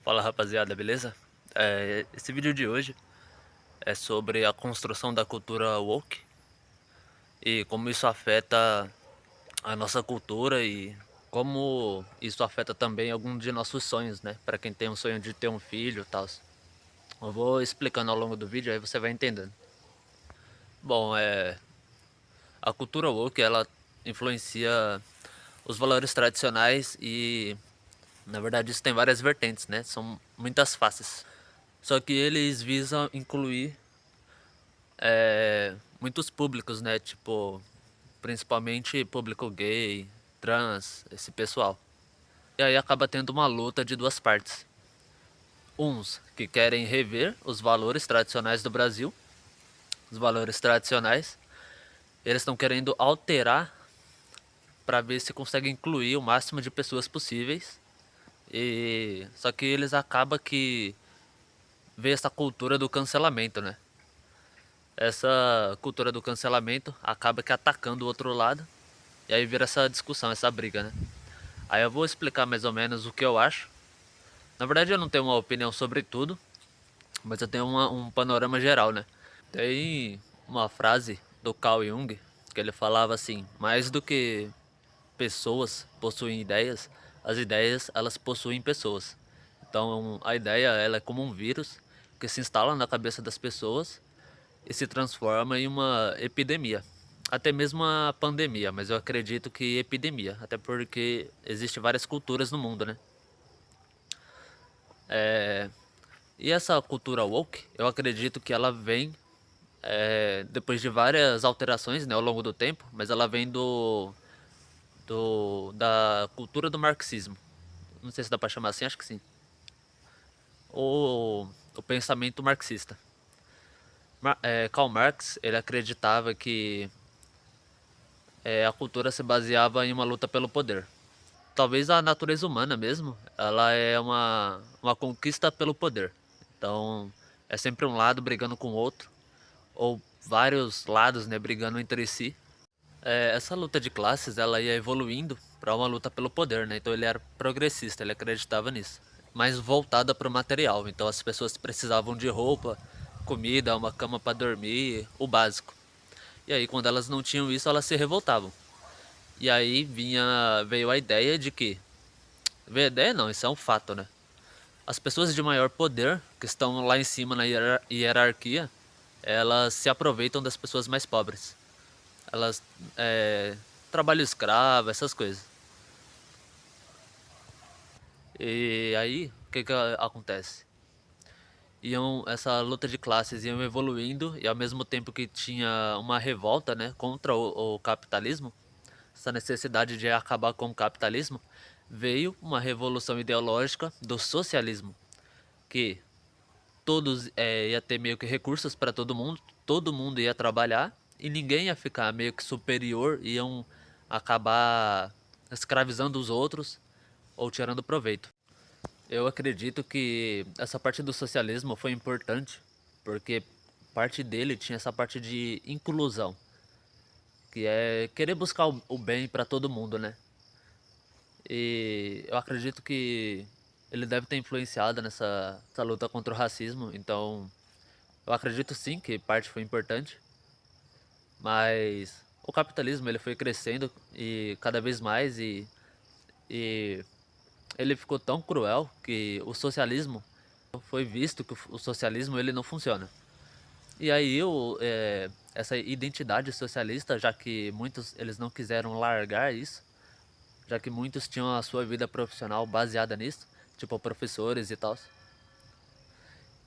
Fala rapaziada, beleza? Esse vídeo de hoje é sobre a construção da cultura woke e como isso afeta a nossa cultura e como isso afeta também alguns de nossos sonhos, né? Para quem tem um sonho de ter um filho e tal. Eu vou explicando ao longo do vídeo, aí você vai entendendo. Bom, a cultura woke ela influencia os valores tradicionais e na verdade isso tem várias vertentes, né? São muitas faces. Só que eles visam incluir muitos públicos, né? Tipo, principalmente público gay, trans, esse pessoal. E aí acaba tendo uma luta de duas partes. Uns que querem rever os valores tradicionais do Brasil, os valores tradicionais, eles estão querendo alterar para ver se conseguem incluir o máximo de pessoas possíveis. E só que eles acabam que vê essa cultura do cancelamento, né? Essa cultura do cancelamento acaba que atacando o outro lado. E aí vira essa discussão, essa briga, né? Aí eu vou explicar mais ou menos o que eu acho. Na verdade eu não tenho uma opinião sobre tudo, mas eu tenho um panorama geral, né? Tem uma frase do Carl Jung que ele falava assim: mais do que pessoas possuem ideias, as ideias elas possuem pessoas. Então a ideia ela é como um vírus que se instala na cabeça das pessoas e se transforma em uma epidemia. Até mesmo uma pandemia, mas eu acredito que epidemia, até porque existe várias culturas no mundo, né? E essa cultura woke, eu acredito que ela vem depois de várias alterações, né, ao longo do tempo, mas ela vem da cultura do marxismo. Não sei se dá pra chamar assim, acho que sim. O pensamento marxista. Karl Marx, ele acreditava que a cultura se baseava em uma luta pelo poder. Talvez a natureza humana mesmo, ela é uma conquista pelo poder. Então, é sempre um lado brigando com o outro, ou vários lados, né, brigando entre si. Essa luta de classes, ela ia evoluindo para uma luta pelo poder, né? Então ele era progressista, ele acreditava nisso. Mas voltada para o material. Então as pessoas precisavam de roupa, comida, uma cama para dormir, o básico. E aí quando elas não tinham isso, elas se revoltavam. E aí veio a ideia de que, veio a ideia não, isso é um fato, né? As pessoas de maior poder, que estão lá em cima na hierarquia, elas se aproveitam das pessoas mais pobres. Elas trabalho escravo, essas coisas. E aí, o que acontece? Essa luta de classes iam evoluindo e ao mesmo tempo que tinha uma revolta, né, contra o capitalismo, essa necessidade de acabar com o capitalismo, veio uma revolução ideológica do socialismo, que todos ia ter meio que recursos para todo mundo ia trabalhar e ninguém ia ficar meio que superior, iam acabar escravizando os outros ou tirando proveito. Eu acredito que essa parte do socialismo foi importante, porque parte dele tinha essa parte de inclusão, que é querer buscar o bem para todo mundo, né? E eu acredito que ele deve ter influenciado essa luta contra o racismo, então eu acredito sim que parte foi importante, mas o capitalismo ele foi crescendo e cada vez mais e ele ficou tão cruel que o socialismo foi visto que o socialismo ele não funciona. E aí essa identidade socialista, já que muitos eles não quiseram largar isso, já que muitos tinham a sua vida profissional baseada nisso, tipo professores e tal,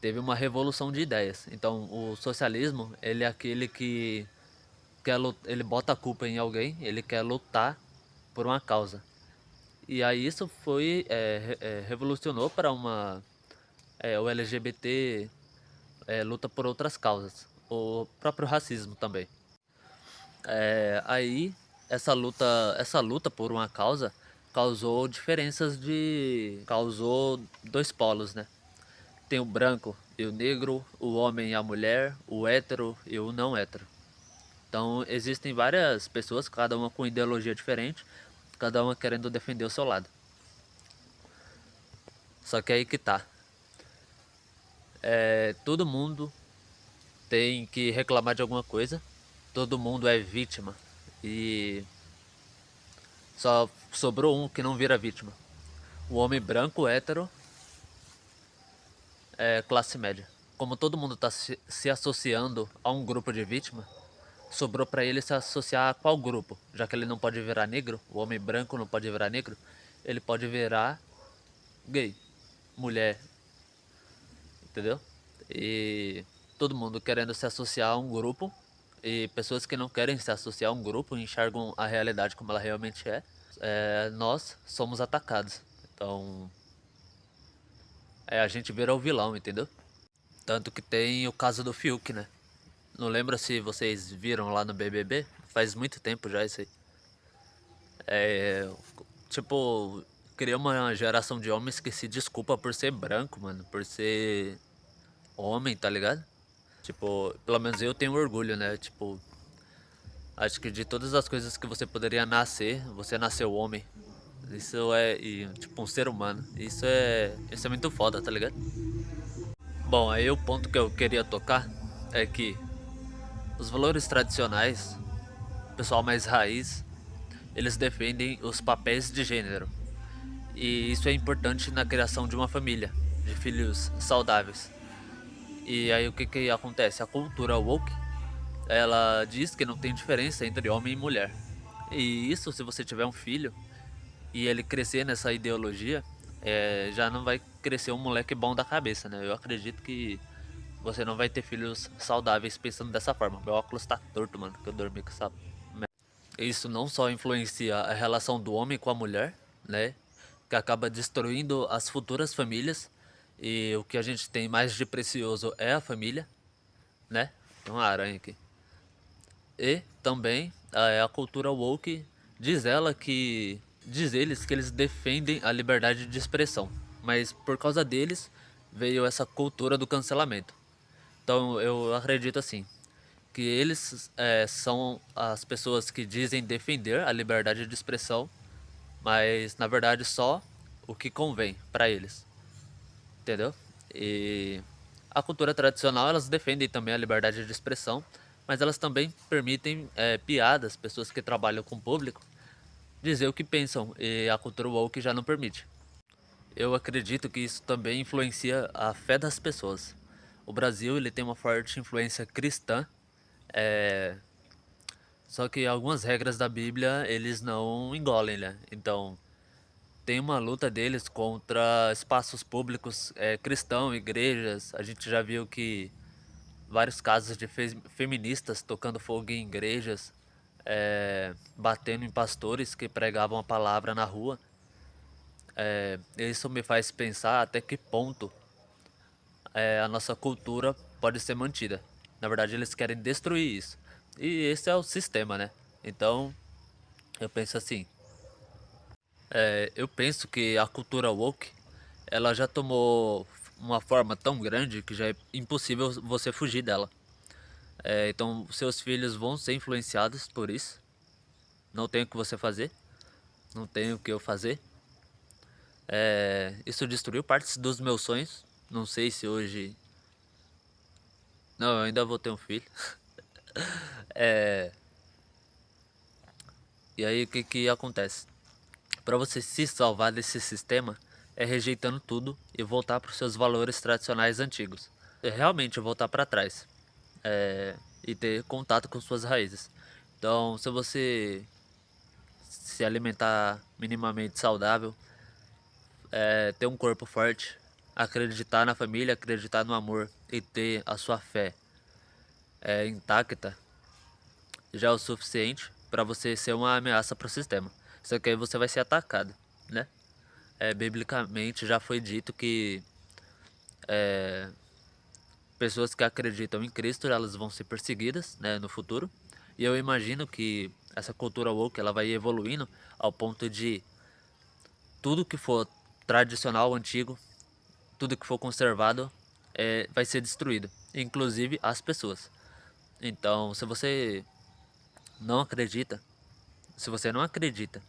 teve uma revolução de ideias. Então o socialismo ele é aquele que ele bota a culpa em alguém, ele quer lutar por uma causa. E aí isso revolucionou para o LGBT luta por outras causas, o próprio racismo também. Aí essa luta por uma causa causou dois polos, né? Tem o branco e o negro, o homem e a mulher, o hétero e o não hétero. Então existem várias pessoas, cada uma com ideologia diferente, cada uma querendo defender o seu lado. Só que aí que tá. Todo mundo tem que reclamar de alguma coisa. Todo mundo é vítima. E só sobrou um que não vira vítima. O homem branco, hétero, é classe média. Como todo mundo tá se associando a um grupo de vítima, sobrou pra ele se associar a qual grupo? Já que ele não pode virar negro, o homem branco não pode virar negro, ele pode virar gay, mulher, entendeu? E todo mundo querendo se associar a um grupo, e pessoas que não querem se associar a um grupo enxergam a realidade como ela realmente é. Nós somos atacados. Então, a gente vira o vilão, entendeu? Tanto que tem o caso do Fiuk, né? Não lembro se vocês viram lá no BBB, faz muito tempo já isso aí. É, tipo, criou uma geração de homens que se desculpa por ser branco, mano, por ser homem, tá ligado? Tipo, pelo menos eu tenho orgulho, né? Tipo, acho que de todas as coisas que você poderia nascer, você nasceu homem. Isso é, tipo, um ser humano. Isso é muito foda, tá ligado? Bom, aí o ponto que eu queria tocar é que os valores tradicionais, o pessoal mais raiz, eles defendem os papéis de gênero. E isso é importante na criação de uma família, de filhos saudáveis. E aí o que que acontece? A cultura woke, ela diz que não tem diferença entre homem e mulher. E isso, se você tiver um filho e ele crescer nessa ideologia, já não vai crescer um moleque bom da cabeça, né? Eu acredito que você não vai ter filhos saudáveis pensando dessa forma. Meu óculos tá torto, mano, que eu dormi com essa merda. Isso não só influencia a relação do homem com a mulher, né? Que acaba destruindo as futuras famílias. E o que a gente tem mais de precioso é a família, né? Tem uma aranha aqui. E também a cultura woke diz eles que eles defendem a liberdade de expressão, mas por causa deles veio essa cultura do cancelamento. Então eu acredito assim que eles são as pessoas que dizem defender a liberdade de expressão, mas na verdade só o que convém para eles, entendeu? E a cultura tradicional, elas defendem também a liberdade de expressão, mas elas também permitem piadas, pessoas que trabalham com o público, dizer o que pensam, e a cultura woke já não permite. Eu acredito que isso também influencia a fé das pessoas. O Brasil, ele tem uma forte influência cristã, é, só que algumas regras da Bíblia eles não engolem, né? Então, tem uma luta deles contra espaços públicos cristãos, igrejas. A gente já viu que vários casos de feministas tocando fogo em igrejas, batendo em pastores que pregavam a palavra na rua. Isso me faz pensar até que ponto a nossa cultura pode ser mantida. Na verdade, eles querem destruir isso. E esse é o sistema, né? Então, eu penso assim, eu penso que a cultura woke, ela já tomou uma forma tão grande que já é impossível você fugir dela. Então, seus filhos vão ser influenciados por isso. Não tem o que você fazer, não tem o que eu fazer. Isso destruiu partes dos meus sonhos. Não sei se hoje. Não, eu ainda vou ter um filho. É, E aí o que que acontece? Para você se salvar desse sistema, é rejeitando tudo e voltar para os seus valores tradicionais antigos. É realmente voltar para trás. E ter contato com suas raízes. Então, se você se alimentar minimamente saudável, ter um corpo forte, acreditar na família, acreditar no amor e ter a sua fé intacta, já é o suficiente para você ser uma ameaça para o sistema. Só que aí você vai ser atacado, né? Biblicamente já foi dito que pessoas que acreditam em Cristo, elas vão ser perseguidas, né, no futuro. E eu imagino que essa cultura woke, ela vai evoluindo ao ponto de tudo que for tradicional, antigo, tudo que for conservado, vai ser destruído, inclusive as pessoas. Então, não acredita, se você não acredita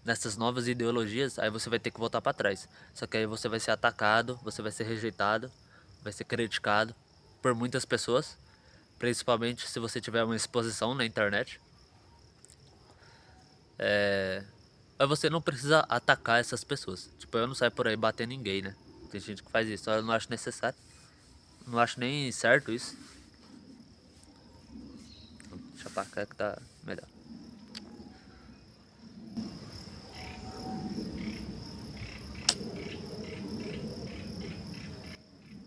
nessas novas ideologias, aí você vai ter que voltar pra trás. Só que aí você vai ser atacado, você vai ser rejeitado, vai ser criticado por muitas pessoas, principalmente se você tiver uma exposição na internet. Mas você não precisa atacar essas pessoas. Tipo, eu não saio por aí batendo ninguém, né? Tem gente que faz isso, eu não acho necessário. Não acho nem certo isso. Deixa pra cá que tá melhor.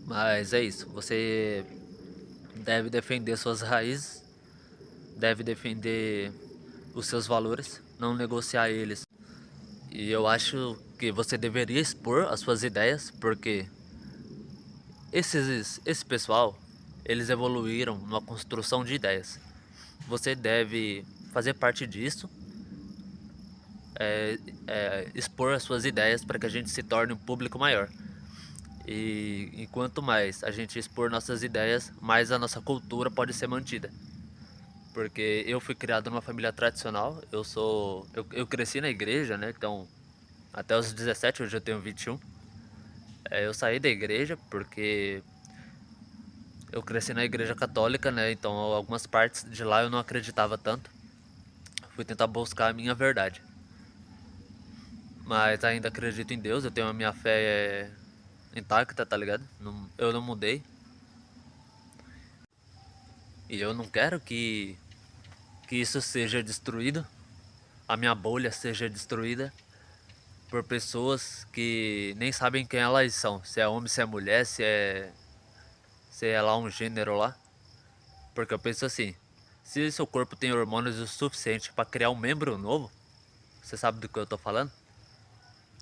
Mas é isso, você deve defender suas raízes, deve defender os seus valores, não negociar eles. E eu acho que você deveria expor as suas ideias, porque esse pessoal, eles evoluíram numa construção de ideias. Você deve fazer parte disso, expor as suas ideias para que a gente se torne um público maior. E quanto mais a gente expor nossas ideias, mais a nossa cultura pode ser mantida. Porque eu fui criado numa família tradicional, eu cresci na igreja, né? Então, até os 17, hoje eu tenho 21. Eu saí da igreja porque eu cresci na igreja católica, né? Então, algumas partes de lá eu não acreditava tanto. Fui tentar buscar a minha verdade. Mas ainda acredito em Deus, eu tenho a minha fé intacta, tá ligado? Eu não mudei. E eu não quero que isso seja destruído, a minha bolha seja destruída por pessoas que nem sabem quem elas são, se é homem, se é mulher, se é lá um gênero lá. Porque eu penso assim, se seu corpo tem hormônios o suficiente para criar um membro novo, você sabe do que eu tô falando?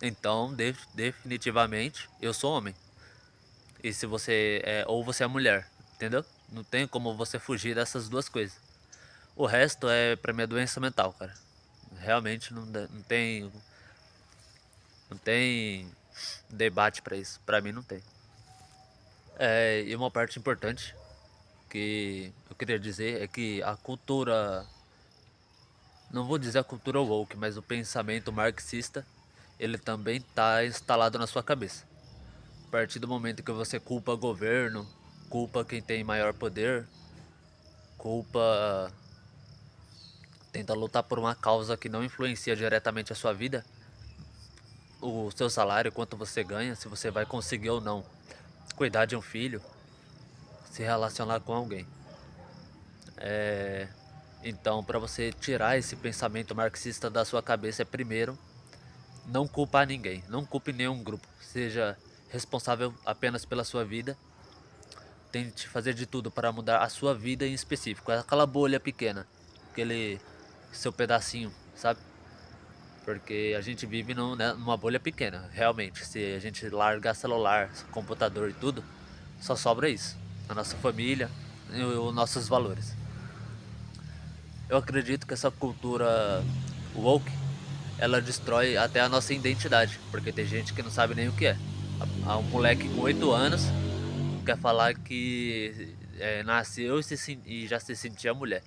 Então, definitivamente, eu sou homem. E se você ou você é mulher, entendeu? Não tem como você fugir dessas duas coisas. O resto é pra mim é doença mental, cara. Realmente não tem debate pra isso. Pra mim não tem. E uma parte importante que eu queria dizer é que a cultura, não vou dizer a cultura woke, mas o pensamento marxista, ele também está instalado na sua cabeça. A partir do momento que você culpa o governo, culpa quem tem maior poder, culpa, tenta lutar por uma causa que não influencia diretamente a sua vida, o seu salário, quanto você ganha, se você vai conseguir ou não cuidar de um filho, se relacionar com alguém. Então, para você tirar esse pensamento marxista da sua cabeça, é primeiro não culpar ninguém, não culpe nenhum grupo, seja responsável apenas pela sua vida, tente fazer de tudo para mudar a sua vida em específico, aquela bolha pequena, aquele seu pedacinho, sabe? Porque a gente vive né, numa bolha pequena, realmente. Se a gente largar celular, computador e tudo, só sobra isso. A nossa família e os nossos valores. Eu acredito que essa cultura woke, ela destrói até a nossa identidade, porque tem gente que não sabe nem o que é. Um moleque com 8 anos quer falar que nasceu e já se sentia mulher.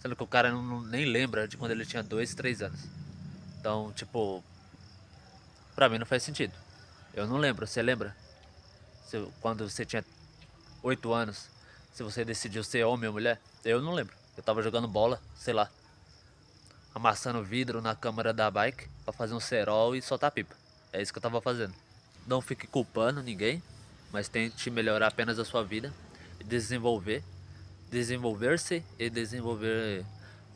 Sendo que o cara nem lembra de quando ele tinha 2, 3 anos. Então, tipo, pra mim não faz sentido. Eu não lembro, você lembra? Quando você tinha 8 anos, se você decidiu ser homem ou mulher? Eu não lembro. Eu tava jogando bola, sei lá, amassando vidro na câmara da bike pra fazer um cerol e soltar pipa. É isso que eu tava fazendo. Não fique culpando ninguém, mas tente melhorar apenas a sua vida e desenvolver-se e desenvolver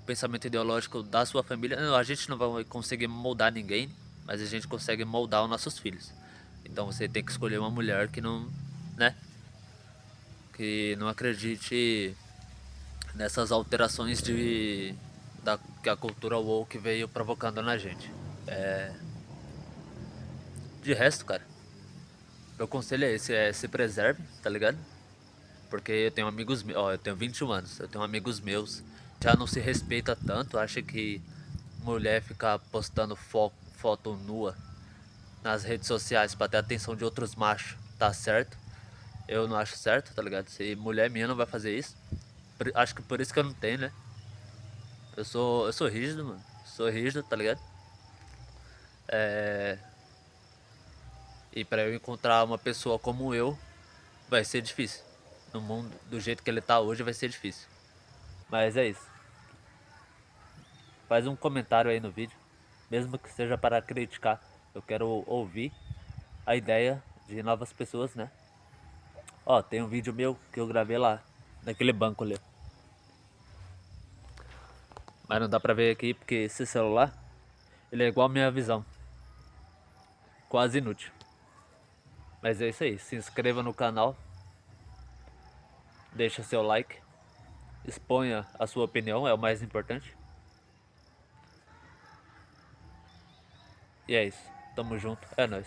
o pensamento ideológico da sua família. Não, a gente não vai conseguir moldar ninguém, mas a gente consegue moldar os nossos filhos. Então você tem que escolher uma mulher que não, né, que não acredite nessas alterações que a cultura woke veio provocando na gente. De resto, cara, meu conselho é esse, se preserve, tá ligado? Porque eu tenho amigos meus, ó, eu tenho 21 anos, eu tenho amigos meus, já não se respeita tanto, acha que mulher ficar postando foto nua nas redes sociais pra ter a atenção de outros machos, tá certo? Eu não acho certo, tá ligado? Se mulher minha não vai fazer isso, acho que por isso que eu não tenho, né? Eu sou rígido, mano. Sou rígido, tá ligado? E pra eu encontrar uma pessoa como eu, vai ser difícil. No mundo, do jeito que ele tá hoje, vai ser difícil. Mas é isso. Faz um comentário aí no vídeo, mesmo que seja para criticar. Eu quero ouvir a ideia de novas pessoas, né? Ó, tem um vídeo meu que eu gravei lá, naquele banco ali. Mas não dá pra ver aqui porque esse celular, ele é igual a minha visão. Quase inútil. Mas é isso aí, se inscreva no canal, deixa seu like, exponha a sua opinião, é o mais importante. E é isso, tamo junto, é nóis.